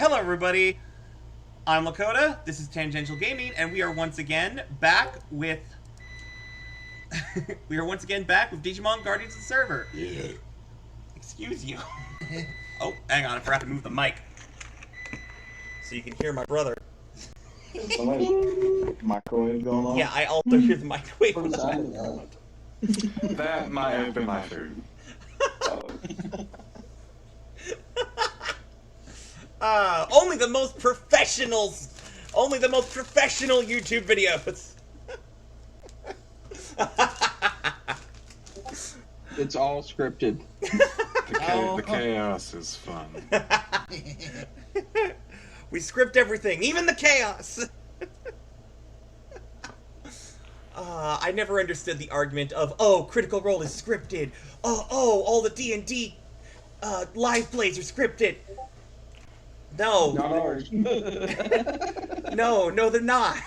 Hello, everybody. I'm Lakota. This is Tangential Gaming, and we are once again back with Digimon Guardians of the Server. Yeah. Excuse you. Oh, hang on, I forgot to move the mic so you can hear my brother. Microwave going on? Yeah, I also hear the microwave. What is that? That might have been my food. Only the most professional YouTube videos. It's all scripted. The chaos is fun. We script everything, even the chaos. I never understood the argument of, oh, Critical Role is scripted. Oh, all the D&D live plays are scripted. No. Not ours. No, they're not.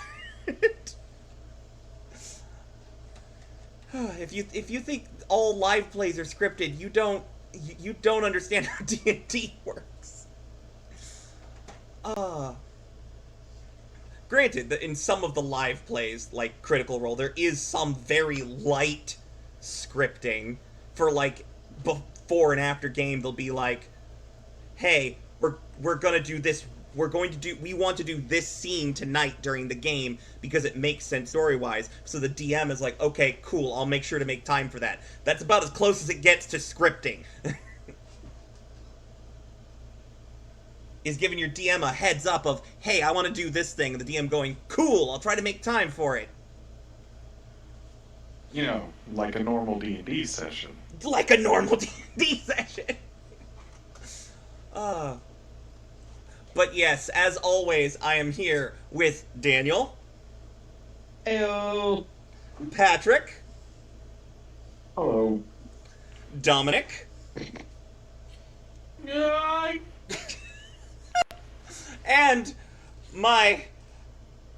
If you think all live plays are scripted, you don't understand how D&D works. Granted, that in some of the live plays, like Critical Role, there is some very light scripting for, like, before and after game. They'll be like, hey, we're gonna do this. We want to do this scene tonight during the game because it makes sense story-wise. So the DM is like, okay, cool, I'll make sure to make time for that. That's about as close as it gets to scripting. Is giving your DM a heads up of, hey, I want to do this thing, and the DM going, cool, I'll try to make time for it. You know, like a normal D&D session. Like a normal D&D session. But yes, as always, I am here with Daniel. Heyo. Patrick. Hello. Dominic. And my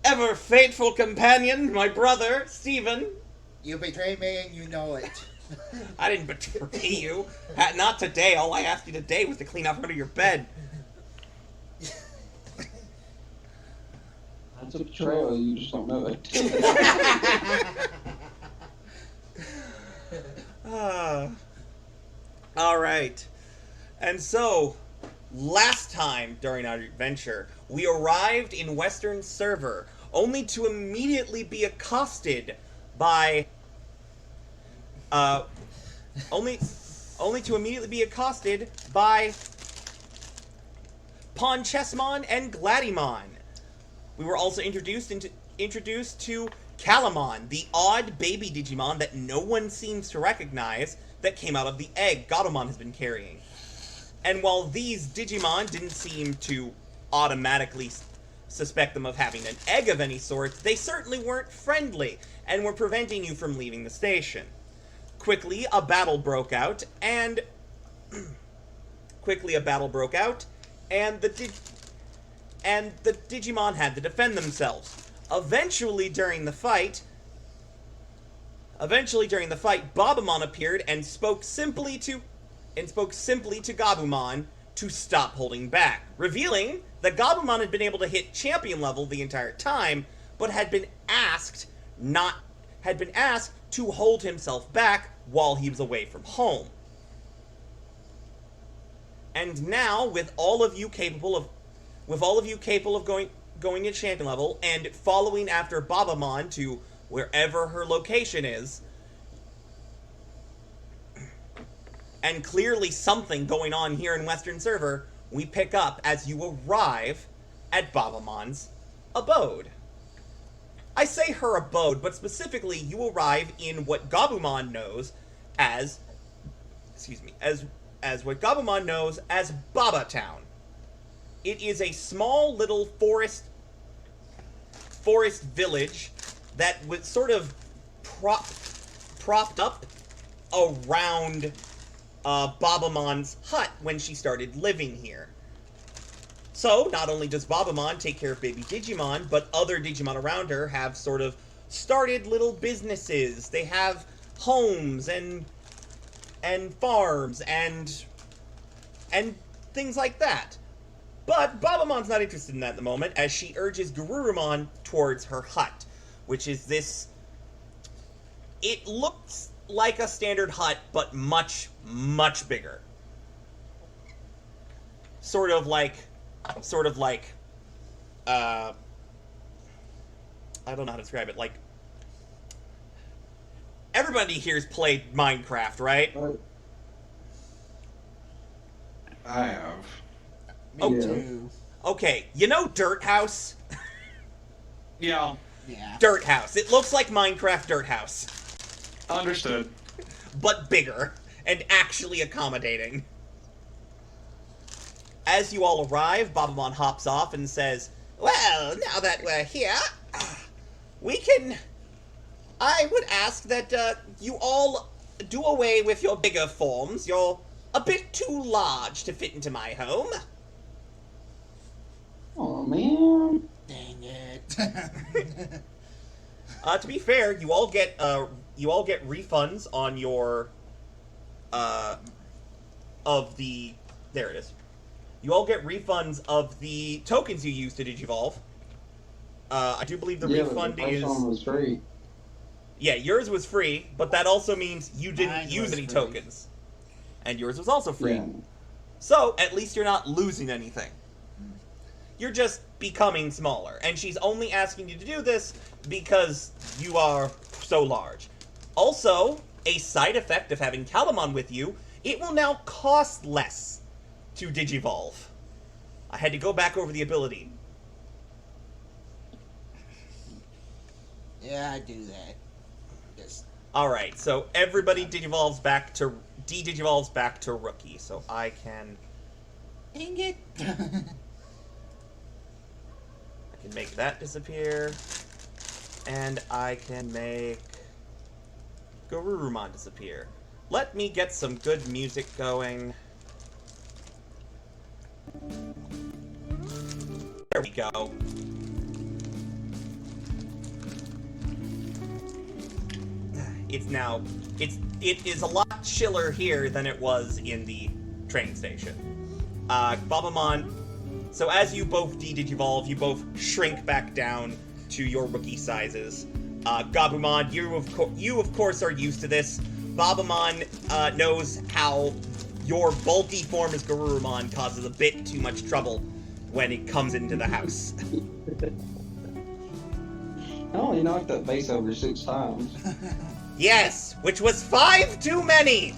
ever faithful companion, my brother, Steven. You betrayed me and you know it. I didn't betray you. Not today. All I asked you today was to clean up under your bed. That's a betrayal, you just don't know it. Alright. And so, last time during our adventure, we arrived in Western Server, only to immediately be accosted by... only to immediately be accosted by Ponchesmon and Gladymon. We were also introduced to Calamon, the odd baby Digimon that no one seems to recognize that came out of the egg Gabumon has been carrying. And while these Digimon didn't seem to automatically suspect them of having an egg of any sort, they certainly weren't friendly and were preventing you from leaving the station. Quickly, a battle broke out, and the Digimon had to defend themselves. Eventually during the fight, Babamon appeared and spoke simply to Gabumon to stop holding back, revealing that Gabumon had been able to hit champion level the entire time, but had been asked to hold himself back while he was away from home. And now, with all of you capable of going to champion level and following after Babamon to wherever her location is, and clearly something going on here in Western Server, we pick up as you arrive at Babamon's abode. I say her abode, but specifically you arrive in what Gabumon knows as what Gabumon knows as Baba Town. It is a small little forest village that was sort of propped up around Babamon's hut when she started living here. So, not only does Babamon take care of baby Digimon, but other Digimon around her have sort of started little businesses. They have homes and farms and things like that. But Babamon's not interested in that at the moment, as she urges Garurumon towards her hut, which is this... It looks like a standard hut, but much, much bigger. Sort of like, I don't know how to describe it, like, everybody here's played Minecraft, right? I have. Me Oh, too. Okay, you know Dirt House? Yeah. Yeah. Dirt House. It looks like Minecraft Dirt House, Understood. but bigger, and actually accommodating. As you all arrive, Babamon hops off and says, "Well, now that we're here, we can... I would ask that you all do away with your bigger forms. You're a bit too large to fit into my home." Oh man. Dang it. To be fair, you all get refunds on your of the... There it is. You all get refunds of the tokens you use to Digivolve. I do believe the refund but the is... first one was free. Yeah, yours was free, but that also means you didn't Mine use was any free. tokens. And yours was also free. Yeah. So, at least you're not losing anything. You're just becoming smaller. And she's only asking you to do this because you are so large. Also, a side effect of having Calamon with you, it will now cost less to Digivolve. I had to go back over the ability. Yeah, I do that. Just Alright, so everybody Digivolves back to... De-Digivolves back to Rookie, so I can... dang it. I can make that disappear. And I can make Garurumon disappear. Let me get some good music going. There we go. It is a lot chiller here than it was in the train station. Babamon, so as you both de-digivolve, you both shrink back down to your rookie sizes. Gabumon, you of course are used to this. Babamon knows how your bulky form as Garurumon causes a bit too much trouble when it comes into the house. I only knocked that base over 6 times. Yes, which was 5 too many!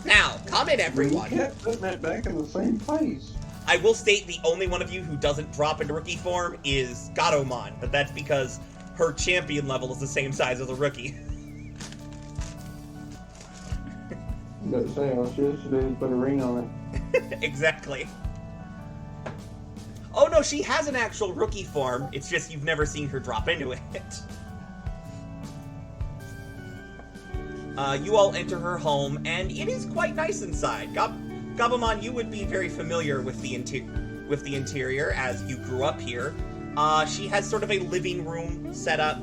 Now, come in, You everyone. kept putting that back in the same place. I will state the only one of you who doesn't drop into rookie form is Gatomon, but that's because her champion level is the same size as a rookie. But say, all she has to do is put a ring on it. Exactly. Oh no, she has an actual rookie form, it's just you've never seen her drop into it. You all enter her home, and it is quite nice inside. Gabumon, you would be very familiar with the interior as you grew up here. She has sort of a living room set up.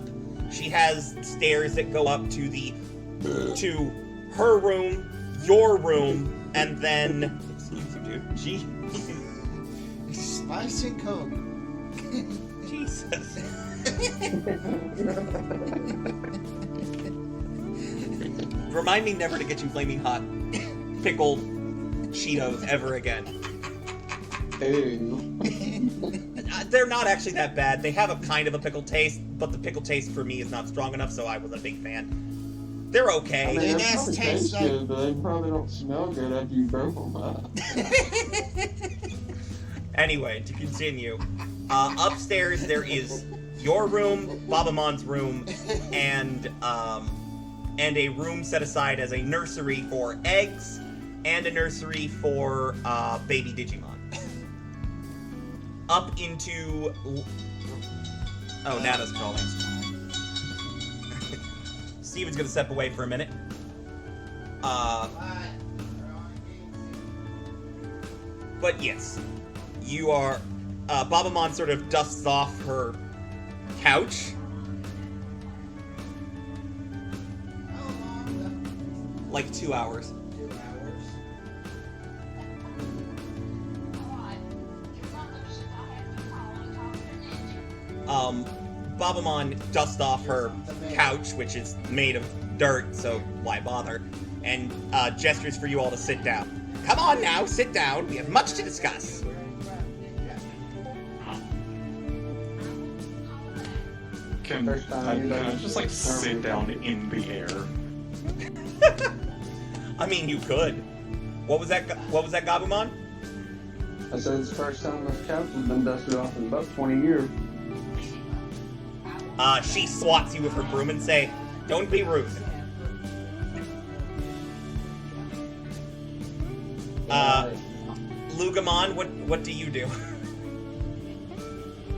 She has stairs that go up to her room, your room, and then excuse you, dude. Spice and Coke. Jesus. Remind me never to get you flaming hot pickled Cheetos ever again. Ew. They're not actually that bad. They have a kind of a pickle taste, but the pickle taste for me is not strong enough, so I was a big fan. They're okay. I mean, They they just probably taste taste like- good, but they probably don't smell good after you broke them up. Anyway, to continue. Upstairs there is your room, Babamon's room, and a room set aside as a nursery for eggs, and a nursery for baby Digimon. Up into... Oh, Nada's calling. Steven's gonna step away for a minute. But yes, you are... Babamon sort of dusts off her couch. Like 2 hours. 2 hours. Babamon dusts off her couch, which is made of dirt, so why bother, and gestures for you all to sit down. Come on now, sit down. We have much to discuss. Can First time I you guys- just like sit down in the air? I mean, you could. What was that, Gabumon? I said it's the first time this couch has been dusted off in about 20 years. She swats you with her broom and say, don't be rude. Lugamon, what do you do?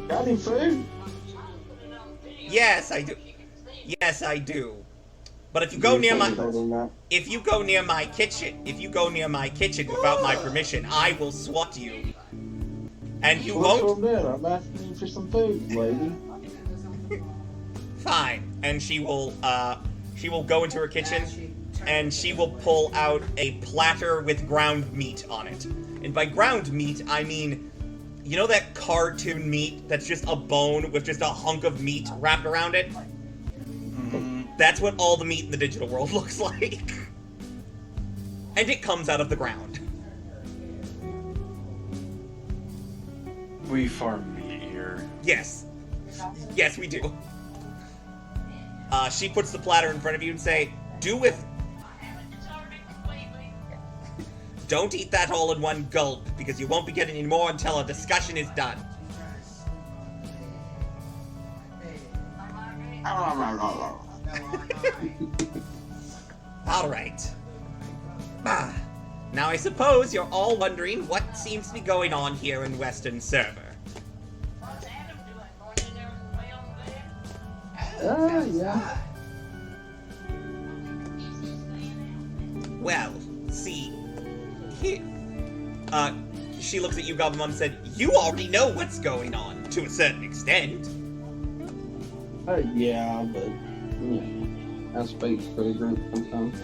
Got any food? Yes, I do. Yes, I do. But if you go near my kitchen without my permission, I will swat you. And you won't. I'm asking you for some food, lady. Fine. And she will go into her kitchen and she will pull out a platter with ground meat on it. And by ground meat, I mean, you know that cartoon meat that's just a bone with just a hunk of meat wrapped around it? That's what all the meat in the digital world looks like. And it comes out of the ground. We farm meat here. Yes. Yes, we do. She puts the platter in front of you and say, Don't eat that all in one gulp, because you won't be getting any more until a discussion is done. Alright. Now I suppose you're all wondering what seems to be going on here in Western Server. Yeah. Well, see, here... she looks at you, Gabumon, and said, you already know what's going on, to a certain extent. Yeah, but I speak for the group sometimes.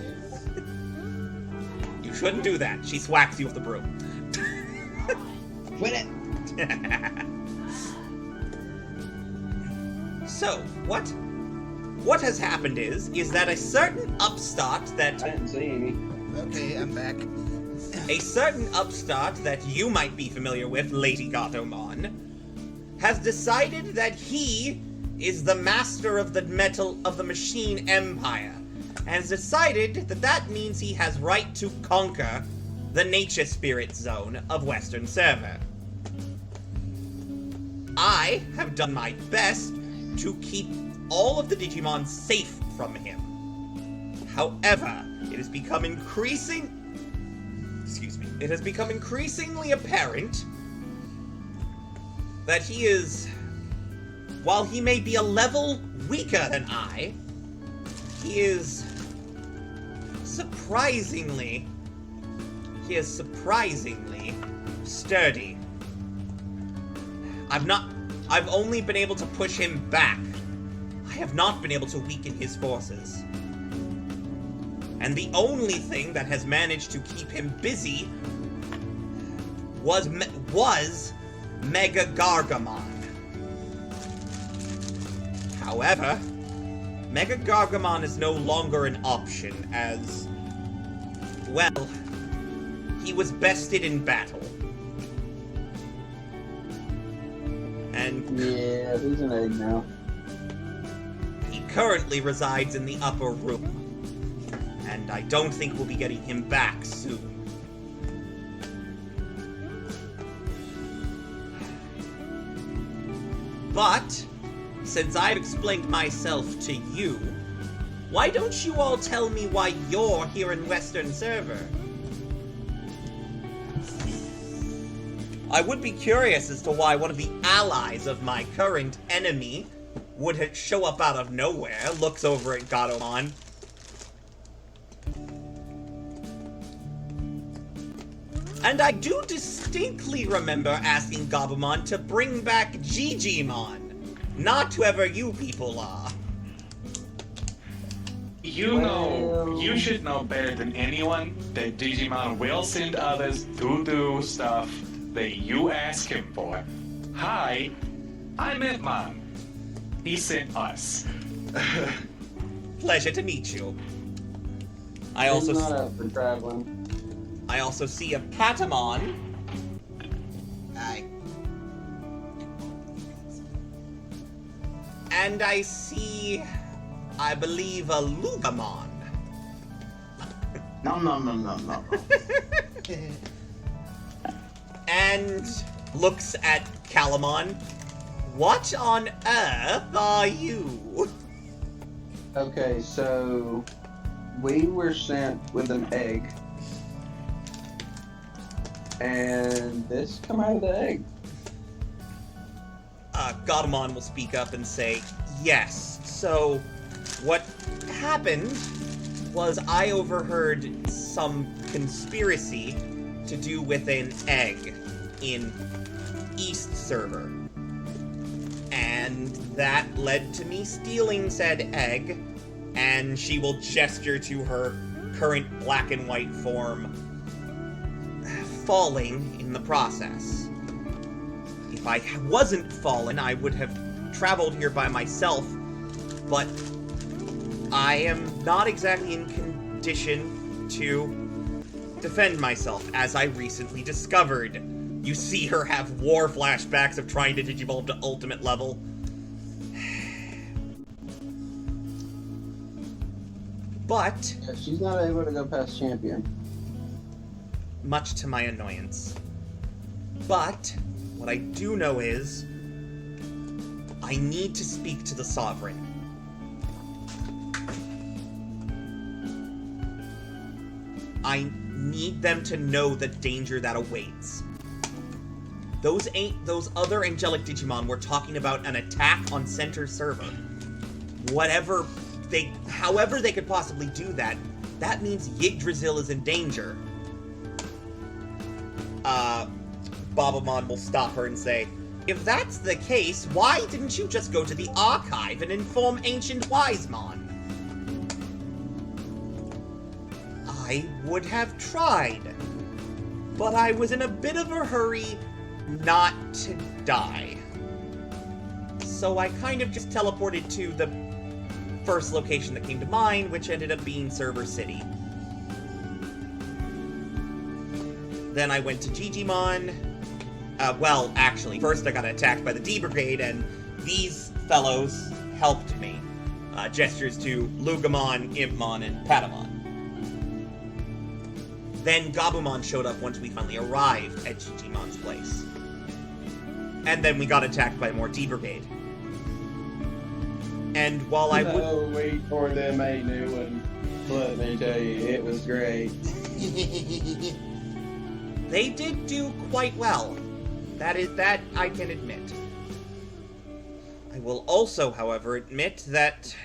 You shouldn't do that. She swacks you with the broom. Quit it! So, what has happened is that a certain upstart that... I didn't see any. Okay, I'm back. A certain upstart that you might be familiar with, Lady Gatomon, has decided that he is the master of the machine empire, and has decided that that means he has right to conquer the nature spirit zone of Western Server. I have done my best to keep all of the Digimon safe from him. However, it has become increasingly apparent that he is, while he may be a level weaker than I, he is surprisingly sturdy. I've only been able to push him back. I have not been able to weaken his forces. And the only thing that has managed to keep him busy was Mega Gargamon. However, Mega Gargamon is no longer an option as, well, he was bested in battle. And Yeah, he's an egg now. he currently resides in the upper room. And I don't think we'll be getting him back soon. But, since I've explained myself to you, why don't you all tell me why you're here in Western Server? I would be curious as to why one of the allies of my current enemy would show up out of nowhere, looks over at Gatomon. And I do distinctly remember asking Gabumon to bring back Digimon, not whoever you people are. You know, you should know better than anyone that Digimon will send others to do stuff that you ask him for. Hi, I'm Edmon. He sent us. Pleasure to meet you. I He's also not up for traveling. I also see a Patamon. Aye. And I see, I believe, a Lugamon. No. And looks at Calamon. What on earth are you? Okay, so we were sent with an egg. And this come out of the egg. Gatomon will speak up and say, yes, so what happened was I overheard some conspiracy to do with an egg in East Server. And that led to me stealing said egg, and she will gesture to her current black and white form, falling in the process. If I wasn't fallen, I would have traveled here by myself, but I am not exactly in condition to defend myself, as I recently discovered. You see her have war flashbacks of trying to digivolve to ultimate level. But, Yeah, she's not able to go past champion. much to my annoyance. But, what I do know is, I need to speak to the Sovereign. I need them to know the danger that awaits. Those other angelic Digimon were talking about an attack on Center Server. However they could possibly do that, that means Yggdrasil is in danger. Babamon will stop her and say, if that's the case, why didn't you just go to the archive and inform Ancient Wisemon? I would have tried, but I was in a bit of a hurry not to die. So I kind of just teleported to the first location that came to mind, which ended up being Server City. Then I went to Digimon. Well, actually, first I got attacked by the D Brigade, and these fellows helped me. Gestures to Lugamon, Impmon, and Patamon. Then Gabumon showed up once we finally arrived at Digimon's place. And then we got attacked by more D Brigade. And while I would... Oh, wait for them a new one. Let me tell you, it was great. They did do quite well. That I can admit. I will also, however, admit that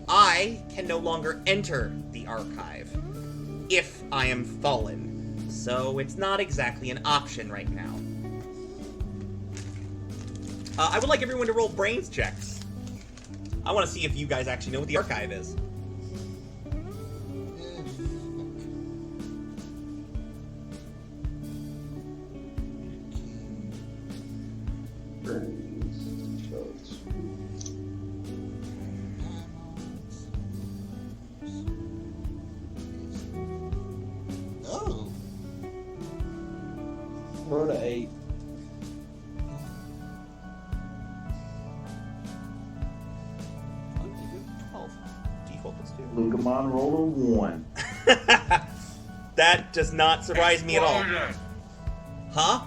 I can no longer enter the archive if I am fallen, so it's not exactly an option right now. I would like everyone to roll brains checks. I want to see if you guys actually know what the archive is. Oh. Roll to 8. Lugamon roll a 1. That does not surprise me at all. Explosion. Huh?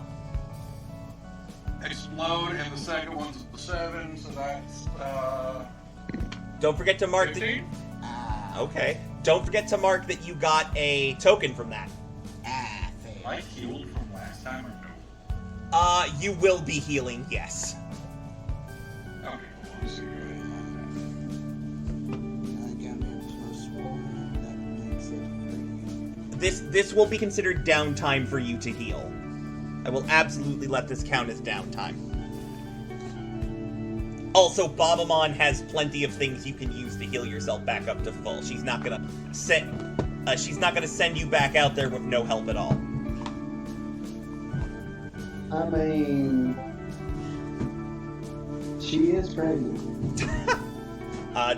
Explode, and the second one's the 7, so that's, Don't forget to mark that. 15? Okay. Don't forget to mark that you got a token from that. Fair. Am I healed from last time or no? You will be healing, yes. Okay, well, let's see. I got me a +1. That makes it 3. This will be considered downtime for you to heal. I will absolutely let this count as downtime. Also, Babamon has plenty of things you can use to heal yourself back up to full. She's not gonna send you back out there with no help at all. I mean, She is crazy.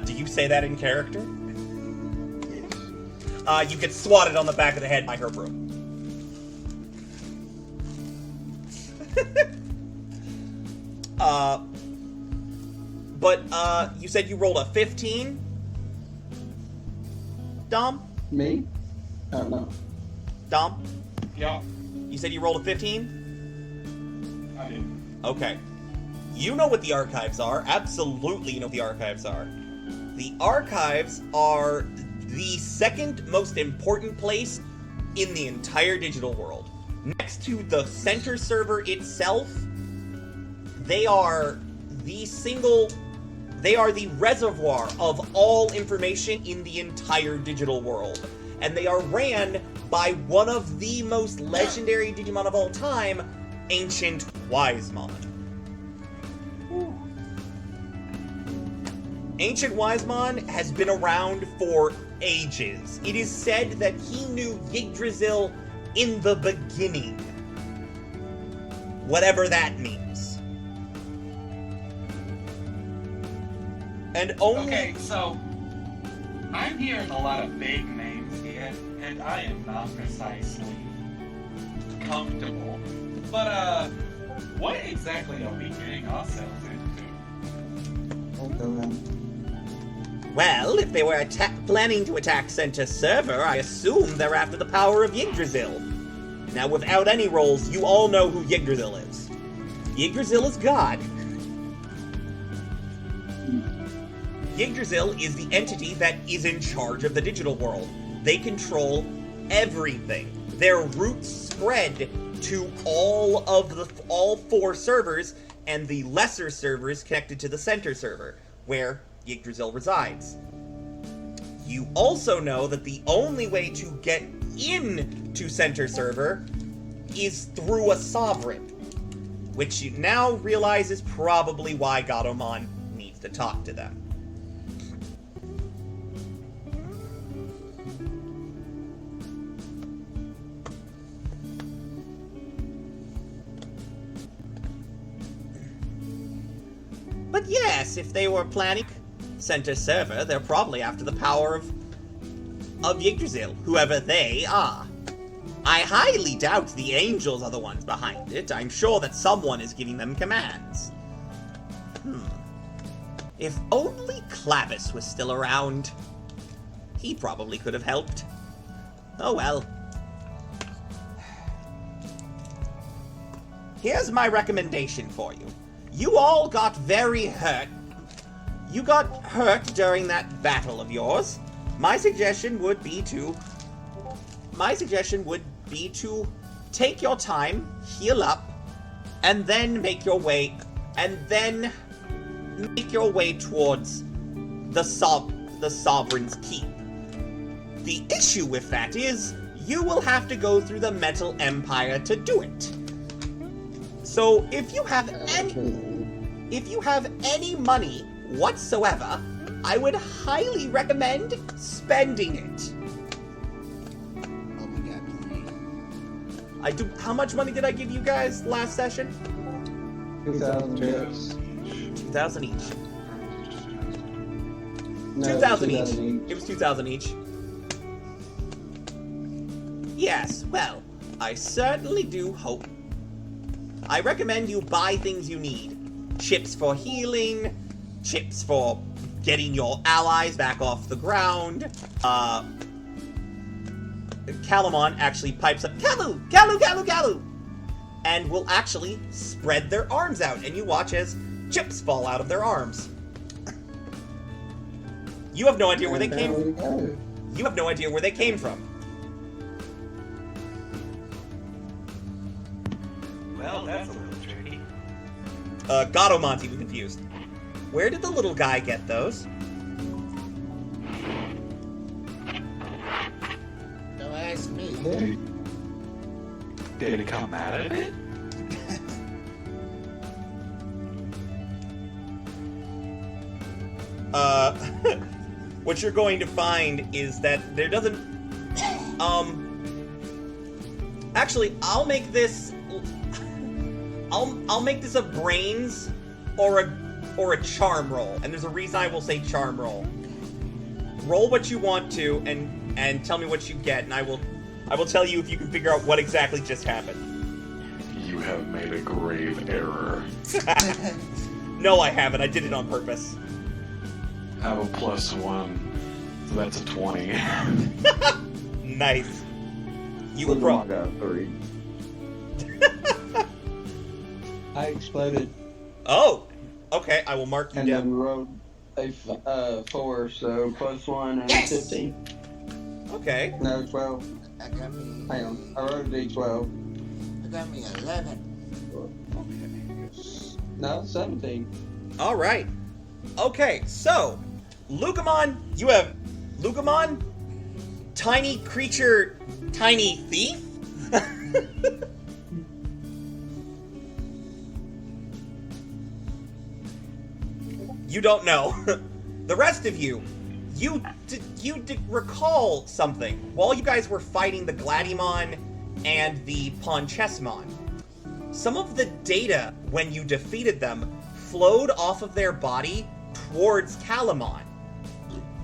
Do you say that in character? Yes. You get swatted on the back of the head by her broom. But you said you rolled a 15? Dom? Me? Oh, no. Dom? Yeah, You said you rolled a 15? I did. Okay. You know what the archives are. Absolutely you know what the archives are. The archives are the second most important place in the entire digital world. Next to the center server itself, they are the reservoir of all information in the entire digital world. And they are ran by one of the most legendary Digimon of all time, Ancient Wisemon. Ancient Wisemon has been around for ages. It is said that he knew Yggdrasil in the beginning. Whatever that means. And only... Okay, so I'm hearing a lot of big names here, and I am not precisely comfortable. But what exactly are we getting ourselves into? I'll go in. Well, if they were planning to attack Center Server, I assume they're after the power of Yggdrasil. Now, without any rolls, you all know who Yggdrasil is. Yggdrasil is God. Yggdrasil is the entity that is in charge of the digital world. They control everything. Their roots spread to all 4 servers and the lesser servers connected to the center server, where Yggdrasil resides. You also know that the only way to get into center server is through a sovereign, which you now realize is probably why Gatomon needs to talk to them. But yes, if they were planning center server, they're probably after the power of Yggdrasil, whoever they are. I highly doubt the angels are the ones behind it. I'm sure that someone is giving them commands. If only Clavis was still around. He probably could have helped. Oh well. Here's my recommendation for you. You all got very hurt. You got hurt during that battle of yours. My suggestion would be to take your time, heal up, and then make your way towards the Sovereign's Keep. The issue with that is you will have to go through the Metal Empire to do it. So if you have any money whatsoever, I would highly recommend spending it. Oh, we got plenty. How much money did I give you guys last session? 2,000 bits. 2,000 each. No, 2,000 each. It was 2,000 each. Yes, well, I certainly do hope. I recommend you buy things you need. Chips for healing, chips for getting your allies back off the ground. Calamon actually pipes up, Kalu! Kalu, Kalu, Kalu! And will actually spread their arms out, and you watch as chips fall out of their arms. You have no idea where they came from. You have no idea where they came from. Well, that's a little tricky. Gatomon's even confused. Where did the little guy get those? Don't ask me. Did it come out of it? What you're going to find is that there doesn't... Actually, I'll make this a brains or or a charm roll. And there's a reason I will say charm roll. Roll what you want to and tell me what you get, and I will tell you if you can figure out what exactly just happened. You have made a grave error. No, I haven't. I did it on purpose. I have a +1, so that's a 20. Nice. You Look, will I got 3. I exploded Oh! Okay, I will mark you and then down. rolled a 4, so +1 and Yes! 15. Okay. No, 12. I got me. Hang on. I rolled a d12. I got me 11. Okay. No, 17. Alright. Okay, so, Lucamon, you have Lucamon, tiny creature, tiny thief? You don't know. The rest of you, you did recall something. While you guys were fighting the Gladimon and the Ponchesmon, some of the data, when you defeated them, flowed off of their body towards Calamon.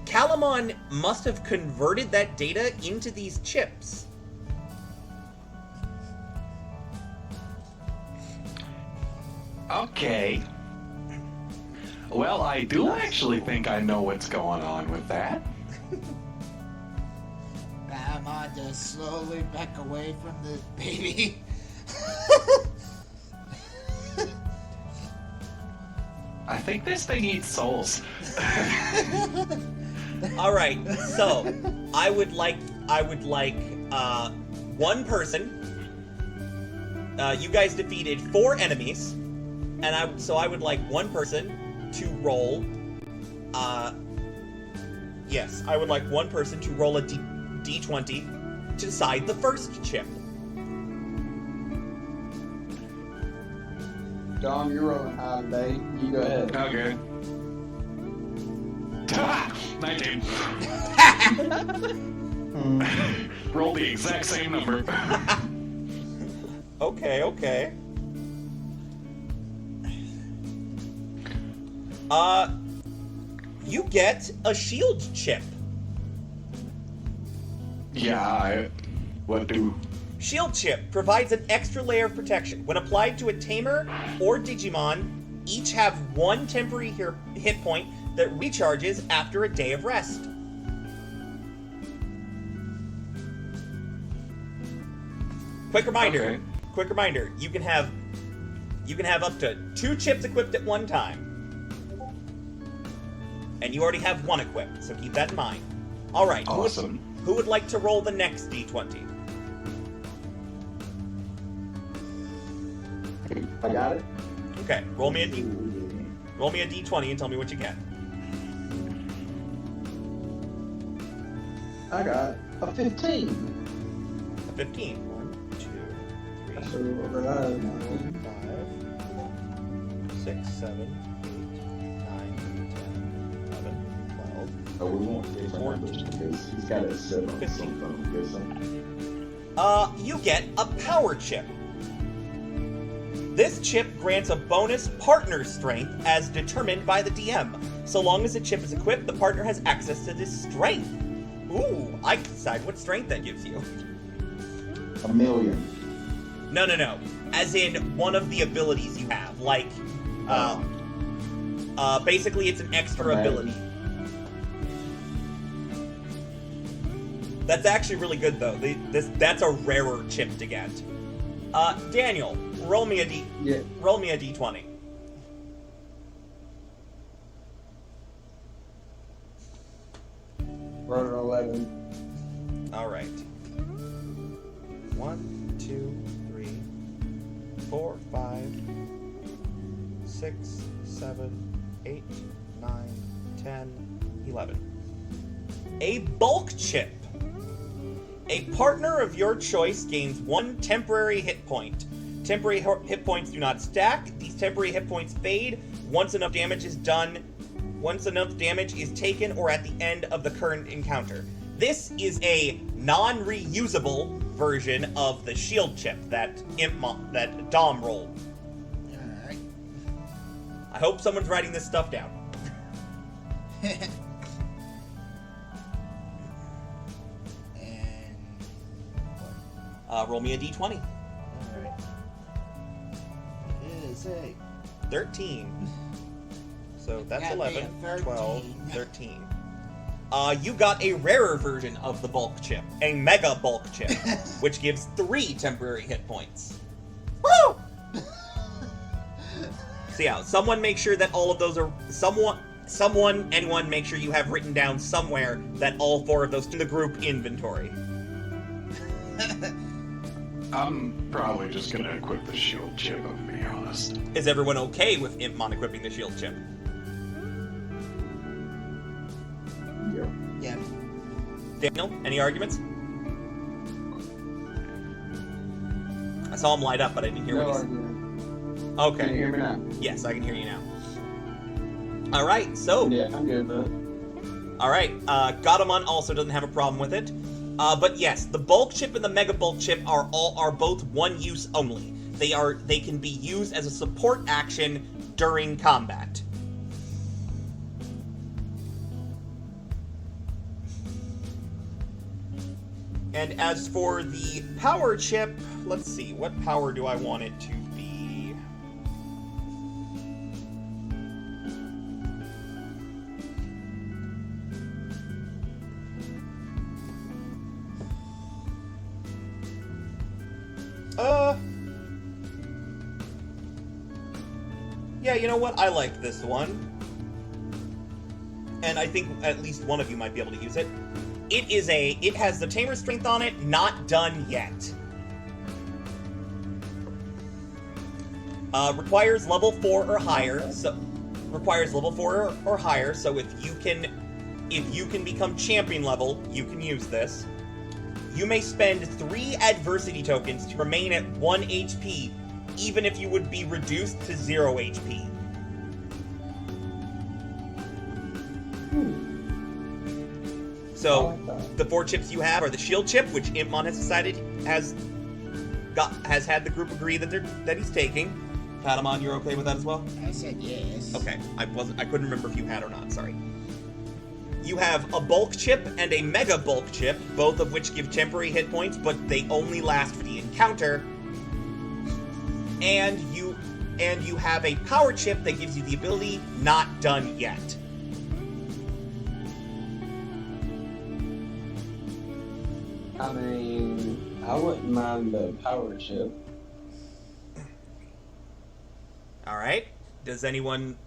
Calamon must have converted that data into these chips. Okay. Well, I do actually think I know what's going on with that. Babamon just slowly back away from the baby. I think this thing eats souls. All right, so I would like one person. You guys defeated 4 enemies, and I would like one person to roll. Yes, I would like one person to roll a D20 to decide the first chip. Dom, you're rolling high today. You go ahead. Okay. 19. Roll the exact same number. Okay. You get a shield chip. Yeah, what do? Shield chip provides an extra layer of protection. When applied to a tamer or Digimon, each have 1 temporary hit point that recharges after a day of rest. Quick reminder. Okay. Quick reminder. You can have up to 2 chips equipped at one time. And you already have 1 equipped, so keep that in mind. All right. Awesome. Who would like to roll the next D20? I got it. Okay, roll me a D20 and tell me what you get. I got a 15. A 15. 1, 2, 3, So, right. 4, 5, 6, 7, 8, 9, 10, 11, 12. Oh, we won't get numbers because he's got it set on 15. something. You get a power chip. This chip grants a bonus partner strength as determined by the DM. So long as the chip is equipped, the partner has access to this strength. Ooh, I can decide what strength that gives you. 1,000,000. No. As in one of the abilities you have. Like, basically it's an extra Okay. ability. That's actually really good though. That's a rarer chip to get. Daniel, roll me a D20. Rolled an 11. All right. 1, 2, 3, 4, 5, 6, 7, 8, 9, 10, 11. A bulk chip. A partner of your choice gains 1 temporary hit point. Temporary hit points do not stack. These temporary hit points fade once enough damage is taken or at the end of the current encounter. This is a non-reusable version of the shield chip that Dom rolled. I hope someone's writing this stuff down. And Roll me a d20. alright. It is a 13. So that's Got me a 11, 13. 12, 13. You got a rarer version of the bulk chip, a mega bulk chip, which gives 3 temporary hit points. Woo! So yeah, someone make sure that all of those are anyone make sure you have written down somewhere that all 4 of those in the group inventory. I'm probably just gonna equip the shield chip, if I'm being honest. Is everyone okay with Impmon equipping the shield chip? Yeah. Yeah. Daniel, any arguments? I saw him light up, but I didn't hear No what he said. argument. Okay. Can you hear me now? Yes, I can hear you now. All right, so Yeah, I'm good with it. all right, Godamon also doesn't have a problem with it. But yes, the bulk chip and the mega bulk chip are both one use only. They can be used as a support action during combat. And as for the power chip, let's see, what power do I want it to be? Yeah, you know what? I like this one. And I think at least one of you might be able to use it. It has the Tamer Strength on it, not done yet. Requires level 4 or higher, so if you can become champion level, you can use this. You may spend 3 adversity tokens to remain at 1 HP, even if you would be reduced to 0 HP. So, the 4 chips you have are the shield chip, which Impmon has decided has had the group agree that he's taking. Patamon, you're okay with that as well? I said yes. Okay, I couldn't remember if you had or not, sorry. You have a bulk chip and a mega bulk chip, both of which give temporary hit points, but they only last for the encounter. And you have a power chip that gives you the ability not done yet. I mean, I wouldn't mind the power chip. All right. Does anyone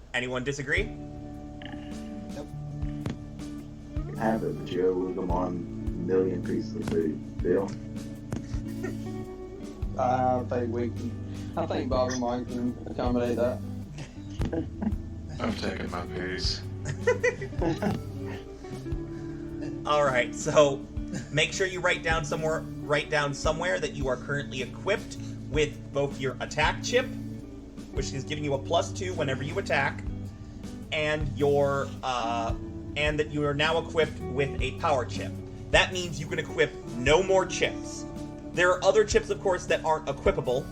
disagree? Have it, but you're with them on a million pieces of food. Deal? I think Babamon can accommodate that. I've taken my piece. All right. So, make sure you write down somewhere that you are currently equipped with both your attack chip, which is giving you a +2 whenever you attack, and and that you are now equipped with a power chip. That means you can equip no more chips. There are other chips, of course, that aren't equipable,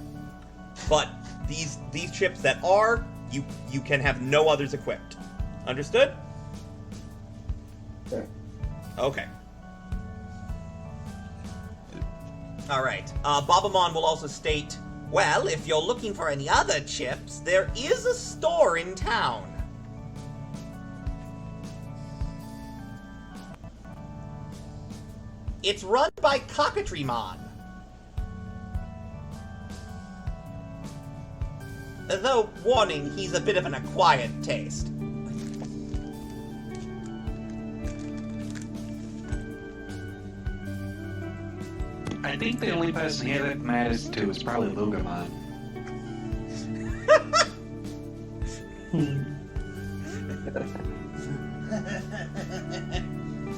but these chips that are, you can have no others equipped. Understood? Okay. Okay. Alright. Babamon will also state, well, if you're looking for any other chips, there is a store in town. It's run by Cockatriemon. Though, warning, he's a bit of an acquired taste. I think the only person here that matters to is probably Lugamon.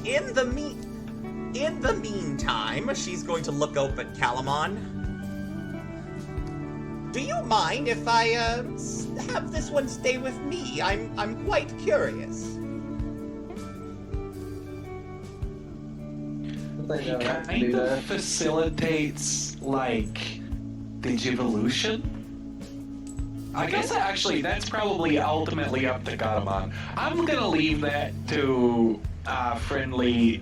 In the meantime, she's going to look up at Calamon. Do you mind if I have this one stay with me? I'm quite curious. I think He I'll have to kind do of that. facilitates, like, Digivolution? I guess actually that's probably ultimately up to Garamon. I'm gonna leave that to friendly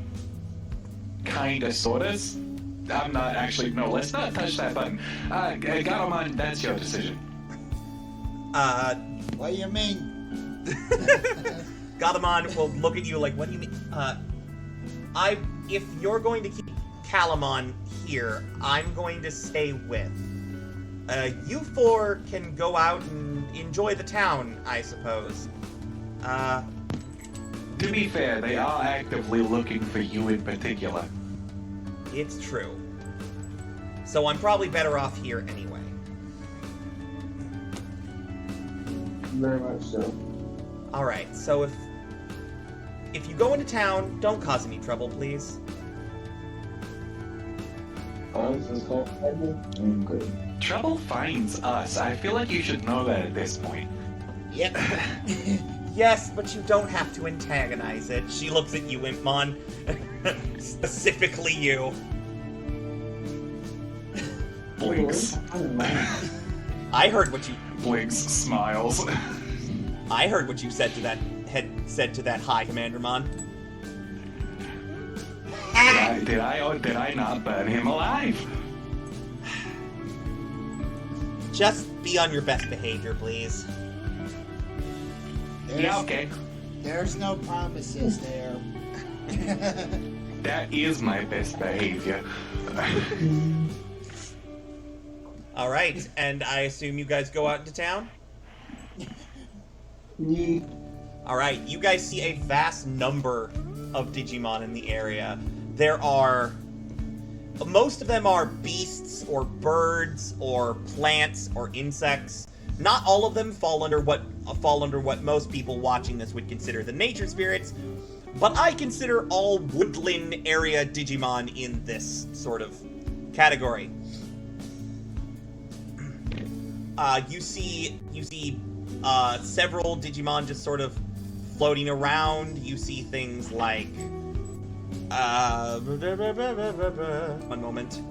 kinda sortas. I'm not actually, no, let's not touch that button. Garamon, that's your decision. What do you mean? Garamon will look at you like, what do you mean? If you're going to keep Calamon here, I'm going to stay with. You four can go out and enjoy the town, I suppose. To be fair, they are actively looking for you in particular. It's true. So I'm probably better off here anyway. Very much so. Alright, so if you go into town, don't cause any trouble, please. Okay. Trouble finds us. I feel like you should know that at this point. Yep. Yes, but you don't have to antagonize it. She looks at you, Impmon. Specifically you. Blinks. I heard what you Blinks smiles. I heard what you said to that High Commander Mon. Did I or did I not burn him alive? Just be on your best behavior, please. Yeah, okay. There's no promises there. That is my best behavior. Alright, and I assume you guys go out into town? Yeah. Alright, you guys see a vast number of Digimon in the area. There are... Most of them are beasts, or birds, or plants, or insects. Not all of them fall under what most people watching this would consider the nature spirits, but I consider all woodland area Digimon in this sort of category. You see several Digimon just sort of floating around. You see things like one moment.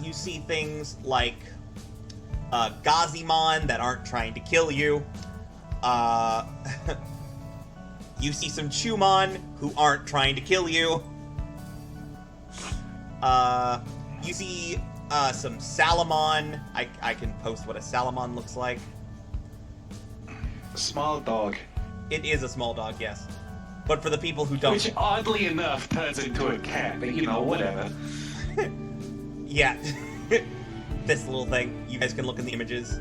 You see things like Gazimon that aren't trying to kill you. You see some Chumon who aren't trying to kill you. You see some Salamon. I can post what a Salamon looks like. Small dog. It is a small dog, yes. But for the people who don't... Which oddly enough turns into a cat, but you know, whatever. Yeah. This little thing. You guys can look in the images.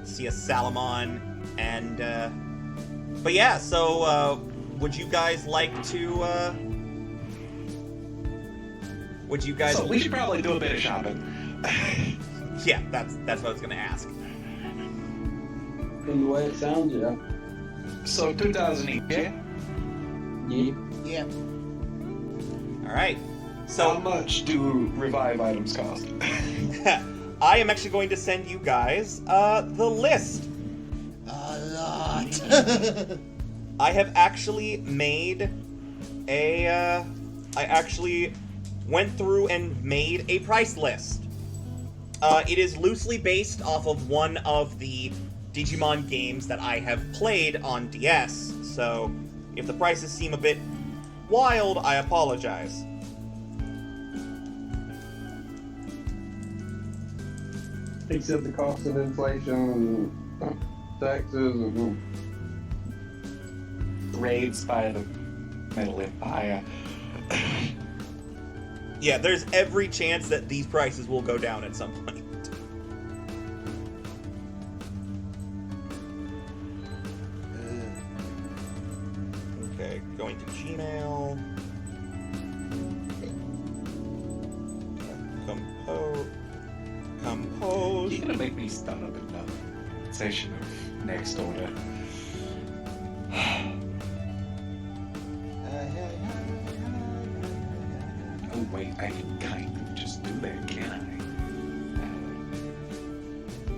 See a Salamon. And, but yeah, so, would you guys like to, would you guys... So we should probably do a bit of shopping. Yeah, that's what I was gonna ask. From the way it sounds, yeah. So 2,000 each, yeah? Yeah. Yep. Alright. How So, much do revive items cost? I am actually going to send you guys, the list. A lot. I have actually made I actually went through and made a price list. It is loosely based off of one of the Digimon games that I have played on DS, so if the prices seem a bit wild, I apologize. Except the cost of inflation and taxes and... Raids by the Metal Empire. Yeah, there's every chance that these prices will go down at some point. Okay, going to Gmail. Compose. You're gonna make me start up another session of next order. Oh wait, I can kind of just do that, can I?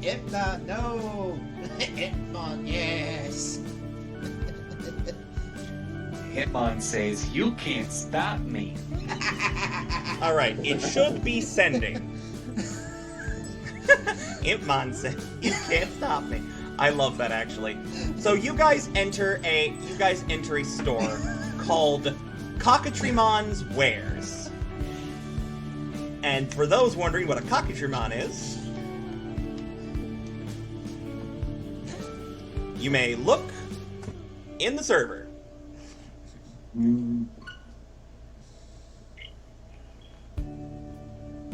Itna, no. Itmon, yes. Hitmon says, "You can't stop me." Alright, it should be sending. Hitmon says, "You can't stop me." I love that, actually. So you guys enter a store called Cockatrimon's Wares. And for those wondering what a Cockatrimon is, you may look in the server.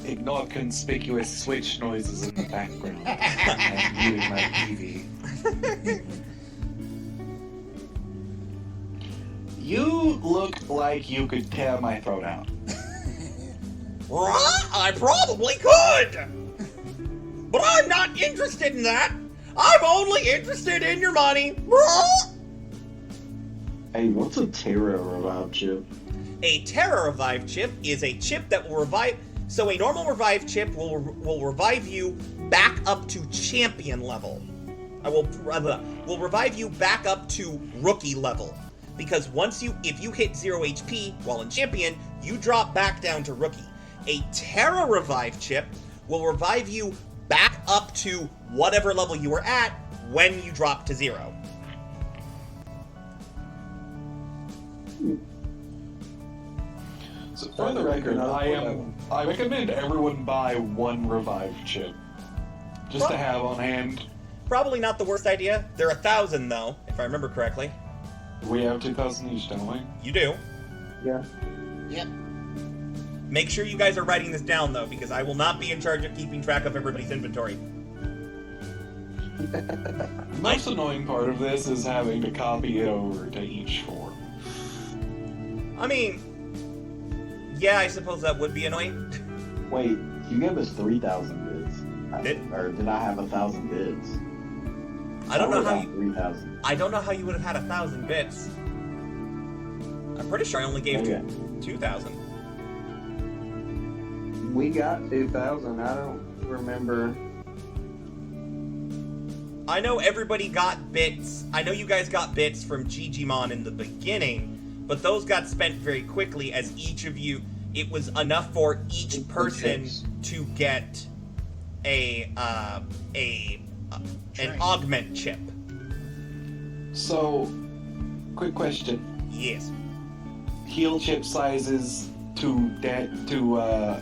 Ignore conspicuous switch noises in the background. I'm viewing my TV. You look like you could tear my throat out. I probably could! But I'm not interested in that! I'm only interested in your money! Hey, what's a Terra Revive chip? A Terra Revive chip is a chip that will revive... So a normal revive chip will revive you back up to champion level. Will revive you back up to rookie level. Because if you hit 0 HP while in champion, you drop back down to rookie. A Terra Revive chip will revive you back up to whatever level you were at when you drop to 0. So for the record, I recommend everyone buy one revive chip. Just to have on hand. Probably not the worst idea. They're 1,000 though, if I remember correctly. We have 2,000 each, don't we? You do. Yeah. Yep. Make sure you guys are writing this down though, because I will not be in charge of keeping track of everybody's inventory. The most annoying part of this is having to copy it over to each form. I mean, yeah, I suppose that would be annoying. Wait, you gave us 3,000 bids. Or did I have 1,000 bids? I don't know how you... 3,000. I don't know how you would have had 1,000 bits. I'm pretty sure I only gave 2,000. We got 2,000. I don't remember. I know everybody got bits. I know you guys got bits from Digimon in the beginning, but those got spent very quickly as each of you... It was enough for each person to get an augment chip. So, quick question. Yes. Heal chip sizes to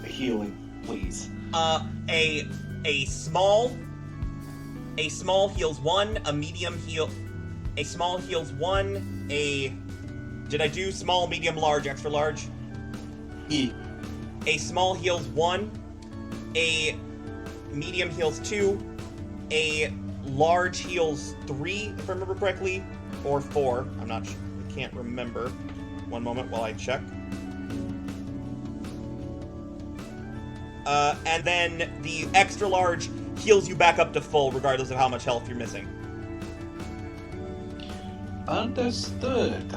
healing, please. A small heals 1, a medium heal... A small heals 1, Did I do small, medium, large, extra large? E. A small heals 1, a medium heals 2, a large heals 3, if I remember correctly, or 4. I'm not sure. I can't remember. One moment while I check. And then the extra large heals you back up to full, regardless of how much health you're missing. Understood.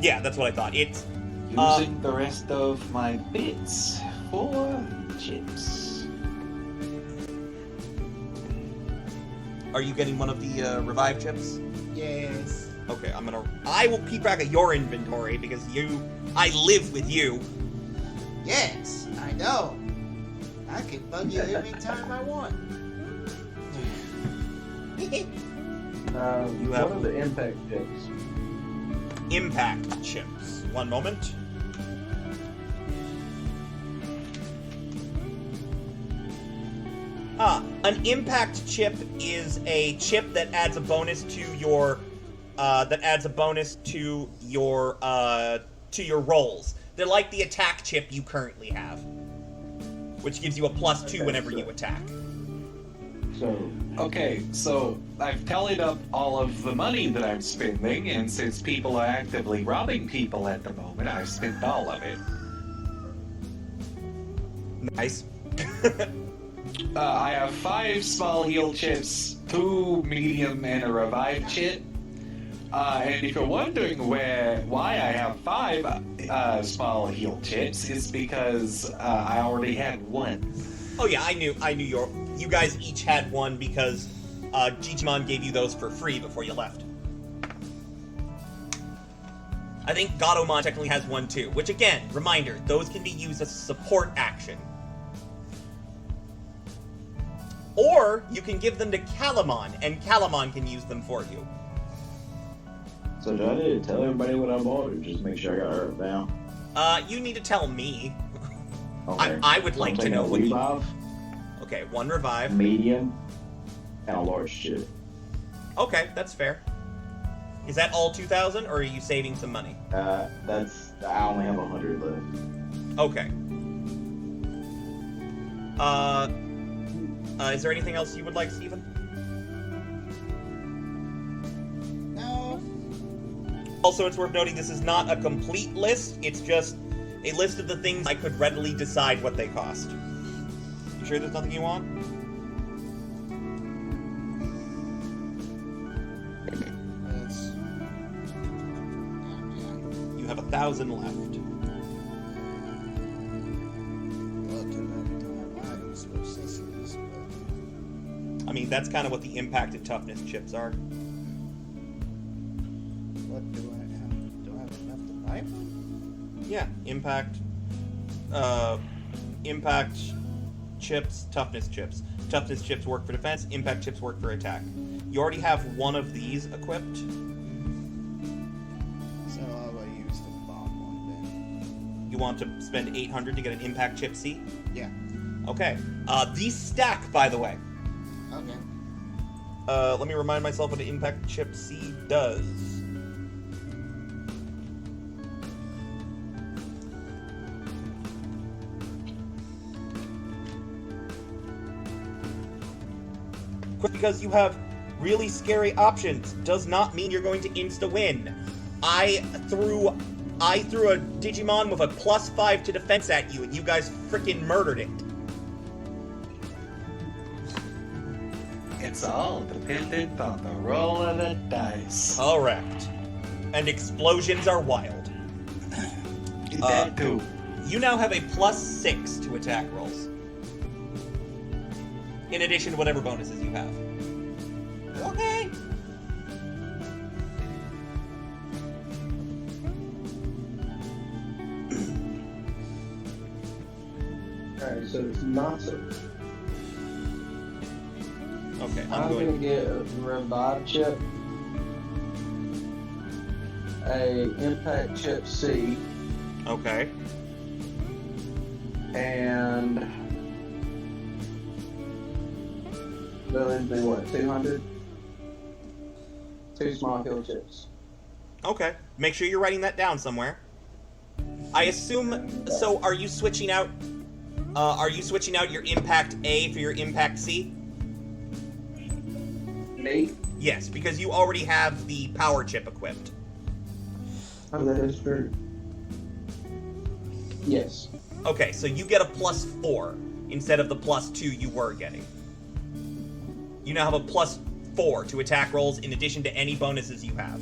Yeah, that's what I thought. It's using the rest of my bits for chips. Are you getting one of the revive chips? Yes. Okay, I will keep track of your inventory because I live with you. Yes, I know. I can bug you anytime I want. What are the impact chips? Impact chips. One moment. An impact chip is a chip that adds a bonus to your rolls. They're like the attack chip you currently have, which gives you a +2 whenever you attack. Okay, so I've tallied up all of the money that I'm spending, and since people are actively robbing people at the moment, I've spent all of it. Nice. I have 5 small heal chips, 2 medium, and a revive chip. And if you're wondering why I have 5 small heal chips, it's because I already had 1. Oh yeah, I knew you guys each had one because Digimon gave you those for free before you left. I think Gatomon technically has one too, which again, reminder, those can be used as a support action. Or you can give them to Calamon, and Calamon can use them for you. So do I need to tell everybody what I bought, or just make sure I got it down? You need to tell me. Okay. I would like to know what you... revive, Okay, 1 revive. medium, and a large chip. Okay, that's fair. Is that all 2,000, or are you saving some money? I only have 100 left. Okay. Is there anything else you would like, Steven? No. Also, it's worth noting this is not a complete list, it's just a list of the things I could readily decide what they cost. You sure there's nothing you want? It's... You have 1,000 left. Looking every time I use necessities, but... I mean, that's kind of what the impact and toughness chips are. What do I have? Do I have enough to buy one? Yeah, impact chips, toughness chips. Toughness chips work for defense, impact chips work for attack. You already have one of these equipped. So I will use the bomb one then. You want to spend 800 to get an impact chip C? Yeah. Okay. These stack, by the way. Okay. Let me remind myself what an impact chip C does. Because you have really scary options does not mean you're going to insta-win. I threw a Digimon with a +5 to defense at you, and you guys freaking murdered it. It's all dependent on the roll of the dice. Correct. And explosions are wild. That too. You now have a +6 to attack rolls. In addition to whatever bonuses you have. Okay. Alright, so it's not so. Okay, I'm gonna get a revive chip, a impact chip C, Okay. and those be what, 200? 2 small kill chips. Okay. Make sure you're writing that down somewhere. I assume. So, are you switching out? Your impact A for your impact C? Me? Yes, because you already have the power chip equipped. Oh, that is true. Yes. Okay, so you get a +4 instead of the +2 you were getting. You now have a +4 to attack rolls in addition to any bonuses you have.